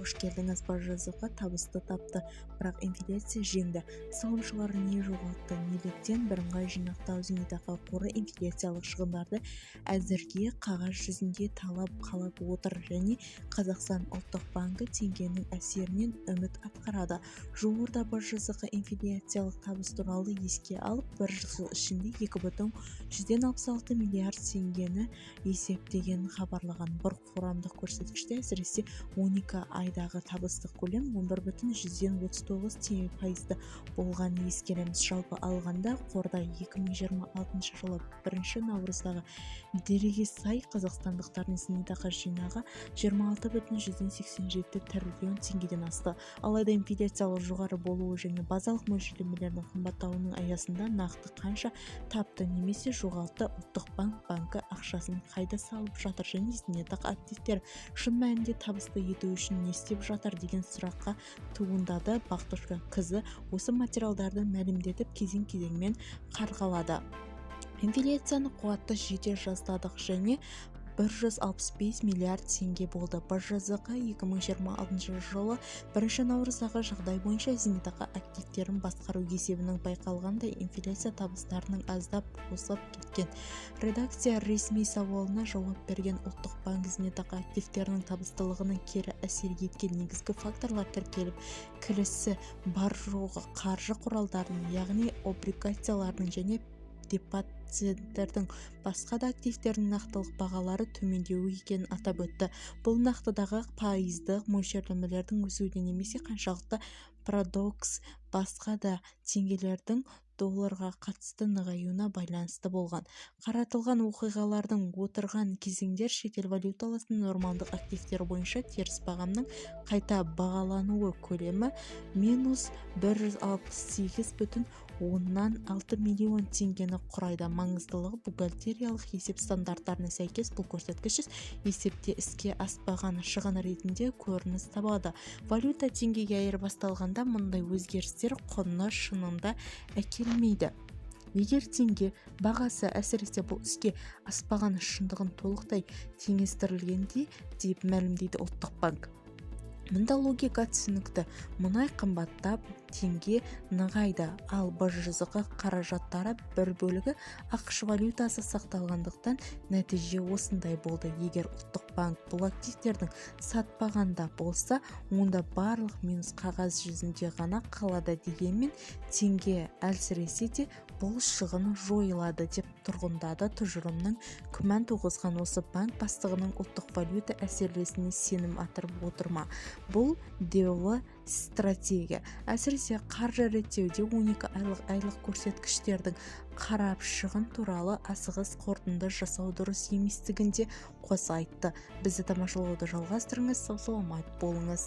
қош келдіңіз. Бажазыға табысты тапты, бірақ инфляция жеңді. Салымшылар не жоғалтты? Неліктен бірыңғай жинақтау зейнетақы қоры инфляциялық шығындарды әзірге қағаз жүзінде талап қалап отыр және Қазақстан ұлттық банкі теңгенің әсерінен үміт атқарады. Жуырда Бажазыға инфляциялық табыс туралы еске алып, бір жыл ішінде 2,66 миллиард теңгені есептеген хабарлаған. Бір қоғамдық көрсеткіште әсіресе 12 айдағы табыстық көлем 11,39 пайызды болған ескереміз. Жалпы алғанда қорда 2026 жылы 1 наурыздағы дерекке сай қазақстандықтардың зейнетақы жинағы 26,87 триллион теңгеден асты. Алайда инфляциялық жоғары болуы және базалық мөлшерлемелердің қымбаттауының аясында нақты қанша тапты немесе жоғалтты, ұлттық банкі ақшасын қайда салып жатыр және зейнетақы активтері шын мәнінде табысты ету үшін не істеп жатыр деген сұраққа туындады. Бақтышы қызы осы материалдарды мәлімдетіп кезең-кезеңмен қарғалады. Инфляцияны қуатты жете жаздадық және 165 миллиард теңге болды. Бажазыға 2026 жылы 1 наурыздағы жағдай бойынша зейнетақы активтерін басқару есебінің байқалғандай инфляция табыстарының аздап қосылып кеткен. Редакция ресми сауалына жауап берген ұлттық банк зейнетақы активтерінің табыстылығының кері әсер еткен негізгі факторлар тіркеліп, кірісі бар жоғы қаржы құралдарының, яғни облигациялардың және депозиттердің басқа да активтердің нақтылық бағалары төмендеуі екенін атап өтті. Бұл нақтыдағы пайыздық мөлшерлемелердің өсуіне немесе қаншалықты парадокс басқа да теңгелердің долларға қатысты нығаюына байланысты болған. Қаратылған оқиғалардың отырған кезеңдер шетел валюталарының нормалдық активтері бойынша теріс бағамның қайта бағалануы көлемі минус 168,6 миллион теңгені құрайды. Маңыздылығы бухгалтериялық есеп стандарттарына сәйкес бұл көрсеткіш есепте іске аспаған шығын ретінде көрініс табады. Валюта теңгеге айырбасталғанда мұндай өзгерістер құнны шынында әкелмейді. Егер теңге бағасы әсіресе бұл іске аспаған шындығын толықтай теңестірілгенде деп мәлімдейді ұлттық банк. Мұнда логика түсінікті. Мұнай қымбаттап, теңге нығайды, ал Бажазыға қаражаттары бір бөлігі ақш валютасы сақталғандықтан нәтиже осындай болды. Егер ұлттық банк бұл активтердің сатпағанда болса, онда барлық минус қағаз жүзінде ғана қалады. Дегенмен теңге әлсіресе де бұл шығын жойылады деп тұрғындады тұжырымның. Күмән туғызған осы банк бастығының ұлттық валюта әсерлесіне сенім артырып отырма. Бұл деулі стратегия. Әсіресе қаржы реттеуде 12 айлық көрсеткіштердің қарап шығын туралы асығыс қорытынды жасау дұрыс еместігінде қоса айтты. Бізді тамашалауды жалғастырыңыз, сау саламат болыңыз.